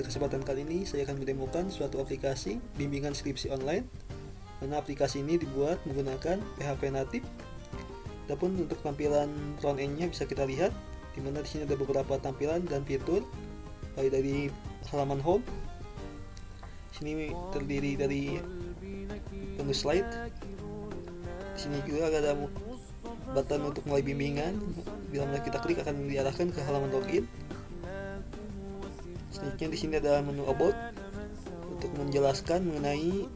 kesempatan kali ini saya akan mendemokan suatu aplikasi bimbingan skripsi online, mana aplikasi ini dibuat menggunakan PHP native. Adapun untuk tampilan front end-nya bisa kita lihat, di mana di sini ada beberapa tampilan dan fitur, mulai dari halaman home. Sini terdiri dari menu slide. Di sini juga ada button untuk mulai bimbingan. Bila mana kita klik akan diarahkan ke halaman login. Selanjutnya di sini ada menu about untuk menjelaskan mengenai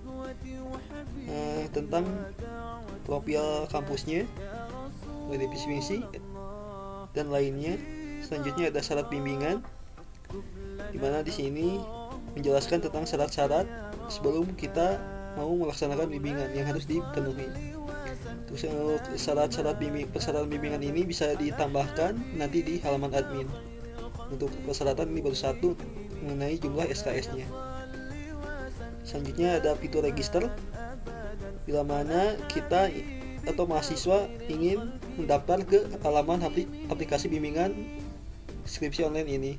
tentang profil kampusnya, mulai visi misi dan lainnya. Selanjutnya ada syarat bimbingan, di mana di sini menjelaskan tentang syarat-syarat sebelum kita mau melaksanakan bimbingan yang harus dipenuhi. Terus syarat-syarat persyaratan bimbingan ini bisa ditambahkan nanti di halaman admin. Untuk persyaratan ini baru satu, mengenai jumlah SKS-nya. Selanjutnya ada fitur register, bila mana kita atau mahasiswa ingin mendaftar ke halaman aplikasi bimbingan skripsi online ini.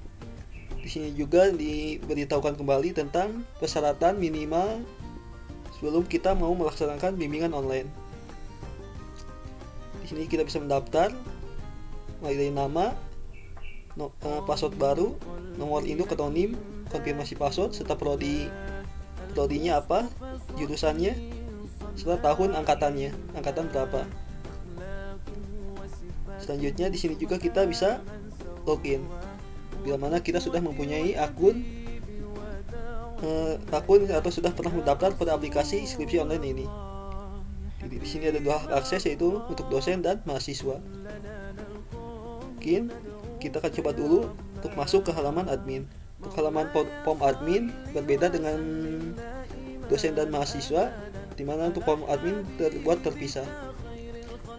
Di sini juga diberitahukan kembali tentang persyaratan minimal sebelum kita mau melaksanakan bimbingan online. Di sini kita bisa mendaftar mulai dari nama, password baru, nomor induk atau NIM, konfirmasi password, serta prodinya apa, jurusannya, serta tahun angkatan berapa. Selanjutnya di sini juga kita bisa login, bila mana kita sudah mempunyai akun atau sudah pernah mendaftar pada aplikasi skripsi online ini. Di sini ada dua akses, yaitu untuk dosen dan mahasiswa. Mungkin kita akan coba dulu untuk masuk ke halaman admin. Untuk halaman form admin berbeda dengan dosen dan mahasiswa, di mana untuk form admin terbuat terpisah.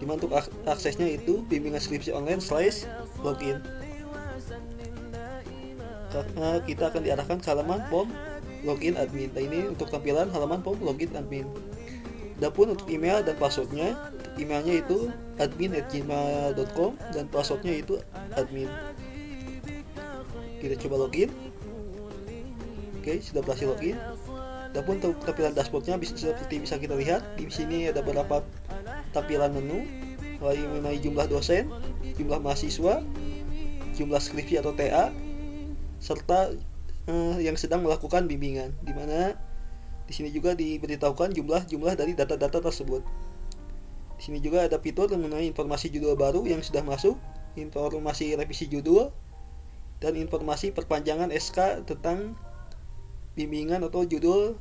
Di mana untuk aksesnya itu bimbingan skripsi online/login. Karena kita akan diarahkan ke halaman form login admin. Nah, ini untuk tampilan halaman form login admin. Adapun untuk email dan passwordnya, emailnya itu admin@gmail.com dan passwordnya itu admin. Kita coba login. Oke, sudah berhasil login. Adapun untuk tampilan dashboardnya seperti bisa kita lihat, di sini ada beberapa tampilan menu, mulai mengenai jumlah dosen, jumlah mahasiswa, jumlah skripsi atau TA, serta yang sedang melakukan bimbingan, di mana di sini juga diberitahukan jumlah dari data-data tersebut. Di sini juga ada fitur mengenai informasi judul baru yang sudah masuk, informasi revisi judul, dan informasi perpanjangan SK tentang bimbingan atau judul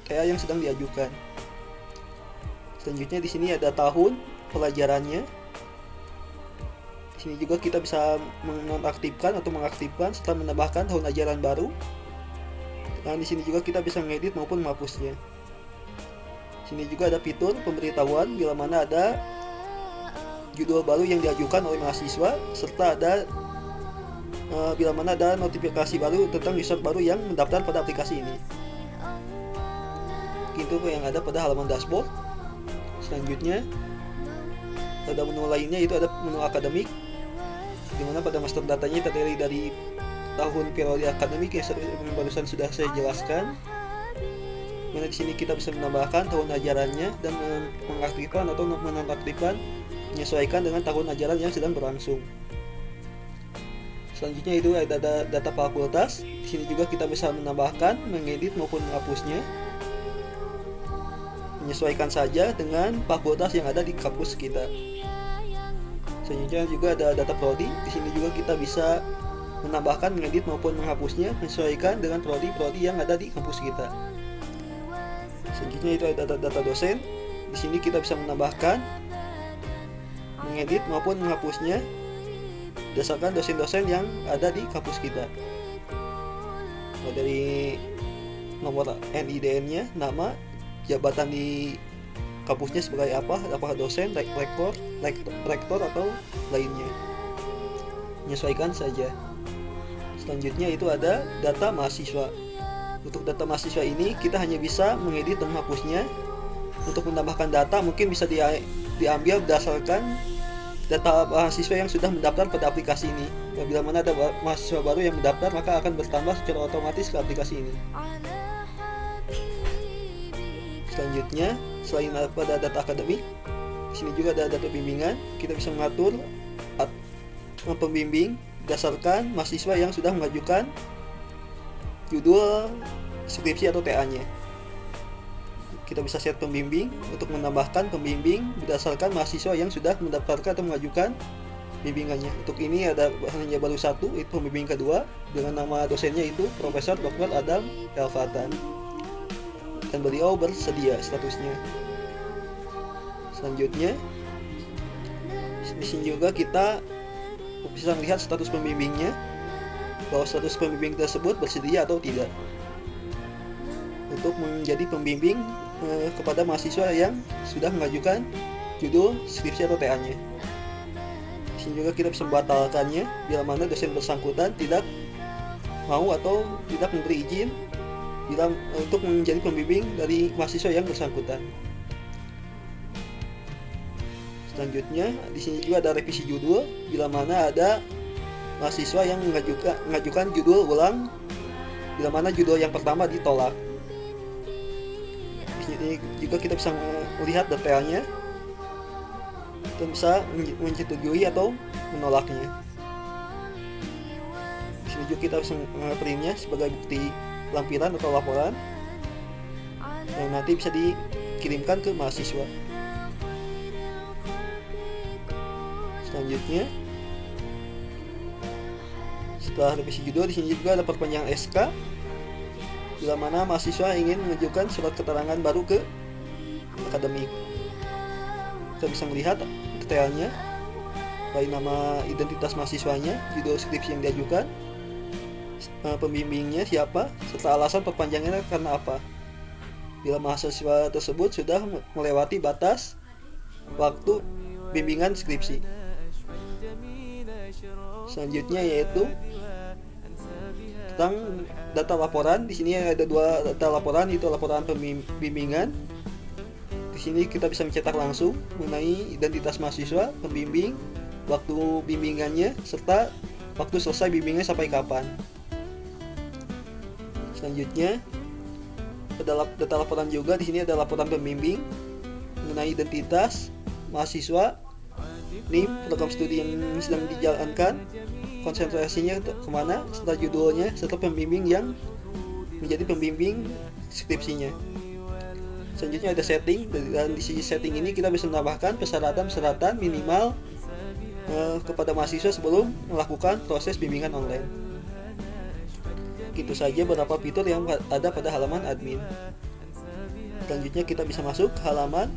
TA yang sedang diajukan. Selanjutnya di sini ada tahun pelajarannya. Di sini juga kita bisa menonaktifkan atau mengaktifkan serta menambahkan tahun ajaran baru. Dan di sini juga kita bisa mengedit maupun menghapusnya. Di sini juga ada fitur pemberitahuan bila mana ada judul baru yang diajukan oleh mahasiswa, serta ada bila mana ada notifikasi baru tentang user baru yang mendaftar pada aplikasi ini. Itu yang ada pada halaman dashboard. Selanjutnya ada menu lainnya, yaitu ada menu akademik, di mana pada master datanya terdiri dari tahun periode akademik yang barusan sudah saya jelaskan. Mana di sini kita bisa menambahkan tahun ajarannya dan mengaktifkan atau menonaktifkan, menyesuaikan dengan tahun ajaran yang sedang berlangsung. Selanjutnya itu ada data fakultas. Di sini juga kita bisa menambahkan, mengedit maupun menghapusnya, menyesuaikan saja dengan fakultas yang ada di kampus kita. Selanjutnya juga ada data prodi. Di sini juga kita bisa menambahkan, mengedit maupun menghapusnya, menyesuaikan dengan prodi yang ada di kampus kita. Selanjutnya itu ada data dosen. Di sini kita bisa menambahkan, mengedit maupun menghapusnya berdasarkan dosen-dosen yang ada di kampus kita. Dari nomor NIDN-nya, nama, jabatan di kampusnya sebagai apa, apakah dosen, rektor atau lainnya. Menyesuaikan saja. Selanjutnya itu ada data mahasiswa. Untuk data mahasiswa ini kita hanya bisa mengedit dan menghapusnya. Untuk menambahkan data mungkin bisa diambil berdasarkan data mahasiswa yang sudah mendaftar pada aplikasi ini. Bila mana ada mahasiswa baru yang mendaftar, maka akan bertambah secara otomatis ke aplikasi ini. Selanjutnya, selain pada data akademik, di sini juga ada data bimbingan. Kita bisa mengatur pembimbing berdasarkan mahasiswa yang sudah mengajukan judul skripsi atau TA-nya. Kita bisa set pembimbing untuk menambahkan pembimbing berdasarkan mahasiswa yang sudah mendaftarkan atau mengajukan bimbingannya. Untuk ini ada hanya baru satu, itu pembimbing kedua dengan nama dosennya itu Profesor Dr. Adam Elfatan, dan beliau bersedia statusnya. Selanjutnya, di sini juga kita bisa melihat status pembimbingnya, bahwa status pembimbing tersebut bersedia atau tidak untuk menjadi pembimbing kepada mahasiswa yang sudah mengajukan judul skripsi atau TA-nya. Di sini juga kita bisa membatalkannya bila mana dosen bersangkutan tidak mau atau tidak memberi izin untuk menjadi pembimbing dari mahasiswa yang bersangkutan. Selanjutnya, di sini juga ada revisi judul bila mana ada mahasiswa yang mengajukan judul ulang bila mana judul yang pertama ditolak. Di sini juga kita bisa melihat detailnya dan bisa menyetujui atau menolaknya. Di sini juga kita bisa printnya sebagai bukti lampiran atau laporan yang nanti bisa dikirimkan ke mahasiswa. Selanjutnya, setelah revisi judul, di sini juga ada perpanjangan SK bila mana mahasiswa ingin mengajukan surat keterangan baru ke akademik. Kita bisa melihat detailnya, baik nama identitas mahasiswanya, judul skripsi yang diajukan, pembimbingnya siapa, serta alasan perpanjangannya karena apa. Bila mahasiswa tersebut sudah melewati batas waktu bimbingan skripsi. Selanjutnya yaitu tentang data laporan. Di sini ada dua data laporan, itu laporan pembimbingan. Di sini kita bisa mencetak langsung mengenai identitas mahasiswa, pembimbing, waktu bimbingannya, serta waktu selesai bimbingannya sampai kapan. Selanjutnya ada data laporan juga. Di sini ada laporan pembimbing mengenai identitas mahasiswa, NIM, program studi yang sedang dijalankan, konsentrasinya kemana, serta judulnya, serta pembimbing yang menjadi pembimbing skripsinya. Selanjutnya ada setting, dan di sisi setting ini kita bisa menambahkan persyaratan minimal kepada mahasiswa sebelum melakukan proses bimbingan online. Gitu saja beberapa fitur yang ada pada halaman admin. Selanjutnya kita bisa masuk ke halaman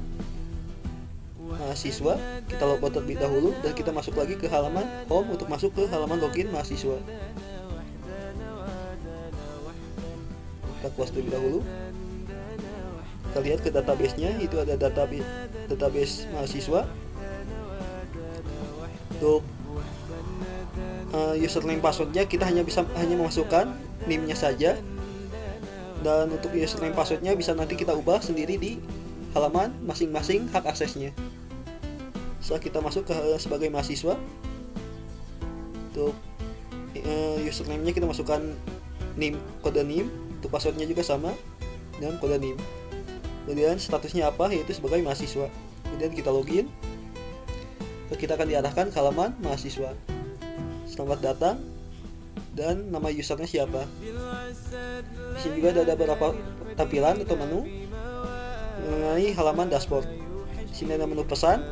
mahasiswa, kita logout terlebih dahulu dan kita masuk lagi ke halaman home untuk masuk ke halaman login mahasiswa. Kita close terlebih dahulu. Kita lihat ke database-nya, itu ada database mahasiswa. Untuk username passwordnya kita hanya memasukkan NIM-nya saja, dan untuk username passwordnya bisa nanti kita ubah sendiri di halaman masing-masing hak aksesnya. Setelah kita masuk ke sebagai mahasiswa, untuk username-nya kita masukkan NIM, kode NIM, untuk passwordnya juga sama dengan kode NIM. Kemudian statusnya apa, yaitu sebagai mahasiswa. Kemudian kita login, kita akan diarahkan ke halaman mahasiswa. Selamat datang, dan nama usernya siapa. Di sini juga ada beberapa tampilan atau menu mengenai halaman dashboard. Di sini ada menu pesan,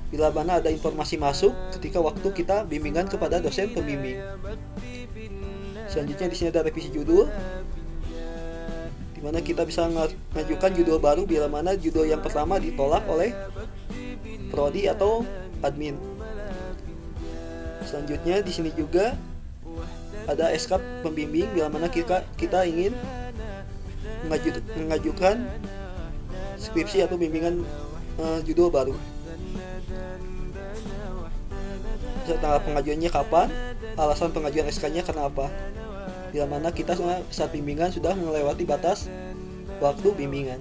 bila mana ada informasi masuk ketika waktu kita bimbingan kepada dosen pembimbing. Selanjutnya di sini ada revisi judul, di mana kita bisa mengajukan judul baru bila mana judul yang pertama ditolak oleh prodi atau admin. Selanjutnya di sini juga ada SK pembimbing bila mana kita ingin mengajukan skripsi atau bimbingan judul baru. Tanggal pengajuannya kapan, alasan pengajuan SK-nya karena apa. Bila mana kita saat bimbingan sudah melewati batas waktu bimbingan.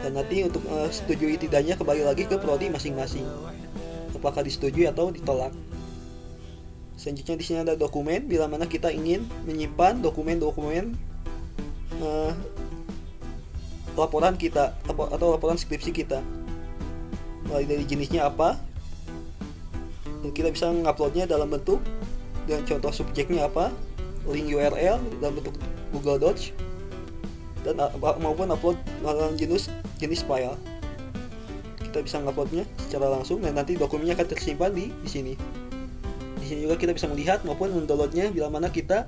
Dan nanti untuk setujui tidaknya kembali lagi ke prodi masing-masing, apakah disetujui atau ditolak. Selanjutnya di sini ada dokumen, bila mana kita ingin menyimpan dokumen-dokumen laporan kita atau laporan skripsi kita. Mulai dari jenisnya apa, dan kita bisa menguploadnya dalam bentuk dan contoh subjeknya apa, link URL dalam bentuk Google Docs, dan maupun upload jenis file. Kita bisa menguploadnya secara langsung dan nanti dokumennya akan tersimpan di sini. Di sini juga kita bisa melihat maupun mendownloadnya bila mana kita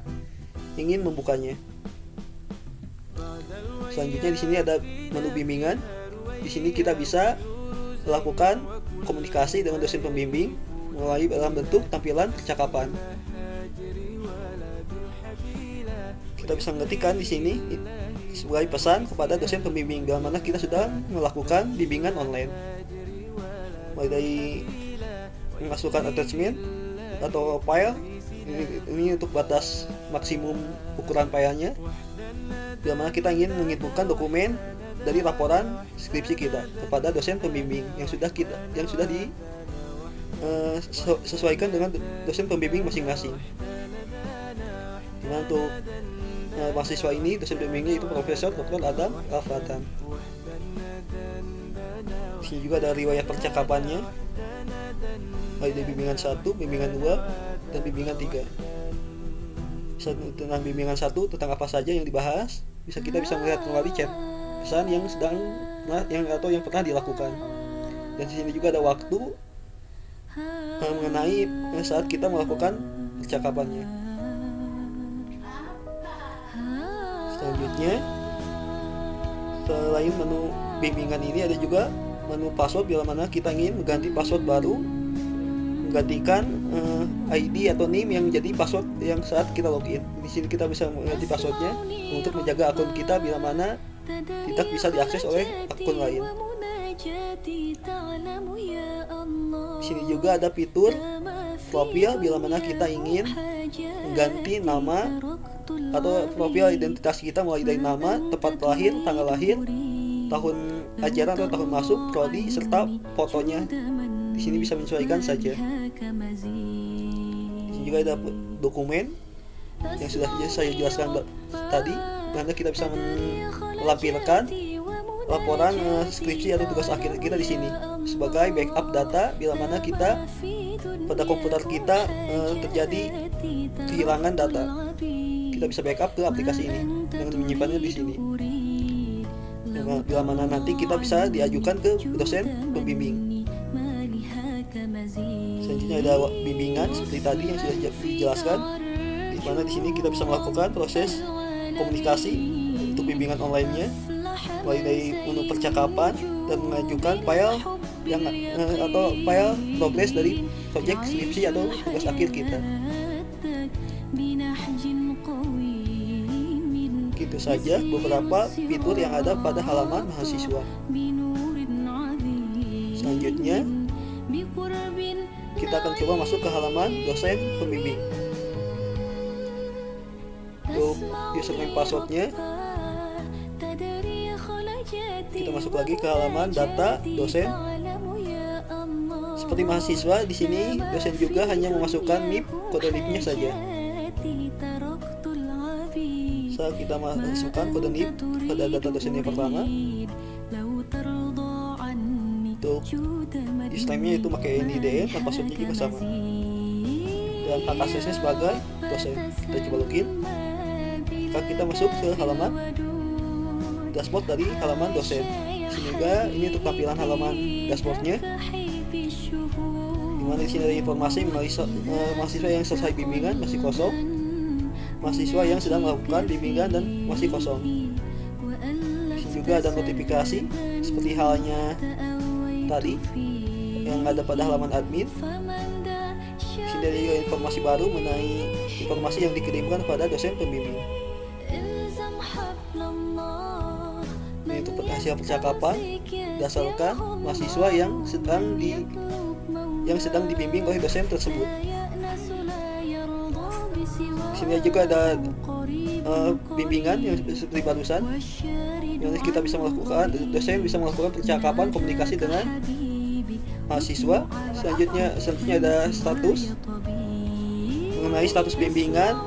ingin membukanya. Selanjutnya di sini ada menu bimbingan. Di sini kita bisa melakukan komunikasi dengan dosen pembimbing melalui dalam bentuk tampilan percakapan. Kita bisa mengetikkan di sini sebagai pesan kepada dosen pembimbing bila mana kita sudah melakukan bimbingan online. Mulai dari memasukkan attachment atau file, ini untuk batas maksimum ukuran filenya. Bila mana kita ingin menginputkan dokumen dari laporan skripsi kita kepada dosen pembimbing yang sudah sesuaikan dengan dosen pembimbing masing-masing. Dimana untuk mahasiswa ini dosen pembimbingnya itu Profesor Dr. Adam Al-Fatan. Di sini juga ada riwayat percakapannya, mulai dari bimbingan 1, bimbingan 2, dan bimbingan 3. Tentang bimbingan 1 tentang apa saja yang dibahas, kita bisa melihat melalui chat pesan yang yang pernah dilakukan. Dan di sini juga ada waktu mengenai saat kita melakukan percakapannya. Selanjutnya, selain menu bimbingan ini ada juga menu password bila mana kita ingin mengganti password baru, menggantikan ID atau NIM yang menjadi password yang saat kita login. Di sini kita bisa mengganti passwordnya untuk menjaga akun kita bila mana tidak bisa diakses oleh akun lain. Di sini juga ada fitur profil bila mana kita ingin mengganti nama atau profil identitas kita mulai dari nama, tempat lahir, tanggal lahir, tahun ajaran atau tahun masuk, prodi, serta fotonya. Di sini bisa menyesuaikan saja. Di sini juga ada dokumen yang sudah saya jelaskan tadi, mana kita bisa melampirkan laporan skripsi atau tugas akhir kita di sini sebagai backup data bila mana kita pada komputer kita terjadi kehilangan data. Kita bisa backup ke aplikasi ini dengan menyimpannya di sini. Bila mana nanti kita bisa diajukan ke dosen pembimbing. Selanjutnya ada bimbingan seperti tadi yang sudah dijelaskan, di mana di sini kita bisa melakukan proses komunikasi untuk bimbingan online-nya, mulai dari menu percakapan dan mengajukan file atau file progres dari proyek skripsi atau tugas akhir kita. Gitu saja beberapa fitur yang ada pada halaman mahasiswa. Selanjutnya kita akan coba masuk ke halaman dosen pembimbing. Untuk username passwordnya, kita masuk lagi ke halaman data dosen. Seperti mahasiswa, di sini dosen juga hanya memasukkan NIP, kode NIP-nya saja. Saat kita masukkan kode NIP pada data dosen yang pertama, untuk username-nya itu pakai NIDN dan passwordnya juga sama. Dan hak aksesnya sebagai dosen. Kita coba login. Kita masuk ke halaman dashboard dari halaman dosen. Sini juga ini untuk tampilan halaman dashboardnya. Dimana di sini ada informasi mengenai mahasiswa yang selesai bimbingan masih kosong, mahasiswa yang sedang melakukan bimbingan dan masih kosong. Di sini juga ada notifikasi seperti halnya tadi yang ada pada halaman admin. Di sini ada juga informasi baru mengenai informasi yang dikirimkan kepada dosen pembimbing. Ini untuk hasil percakapan berdasarkan mahasiswa yang sedang dibimbing oleh dosen tersebut. Di sini juga ada bimbingan yang seperti barusan, yang kita bisa melakukan, dosen bisa melakukan percakapan komunikasi dengan mahasiswa. Selanjutnya ada status. mengenai status bimbingan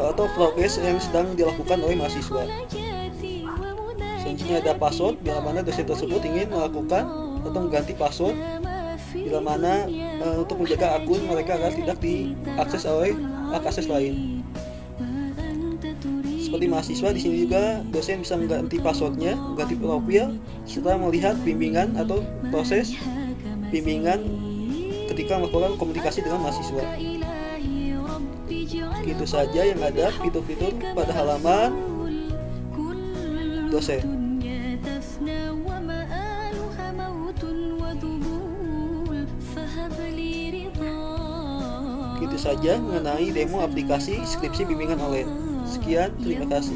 atau progres yang sedang dilakukan oleh mahasiswa. Selanjutnya ada password, bila mana dosen tersebut ingin melakukan atau mengganti password bila mana untuk menjaga akun mereka agar tidak diakses oleh akses lain. Seperti mahasiswa, di sini juga dosen bisa mengganti passwordnya, mengganti profil setelah melihat bimbingan atau proses bimbingan ketika melakukan komunikasi dengan mahasiswa. Itu saja yang ada fitur-fitur pada halaman dosen. Itu saja mengenai demo aplikasi skripsi bimbingan online. Sekian, terima kasih.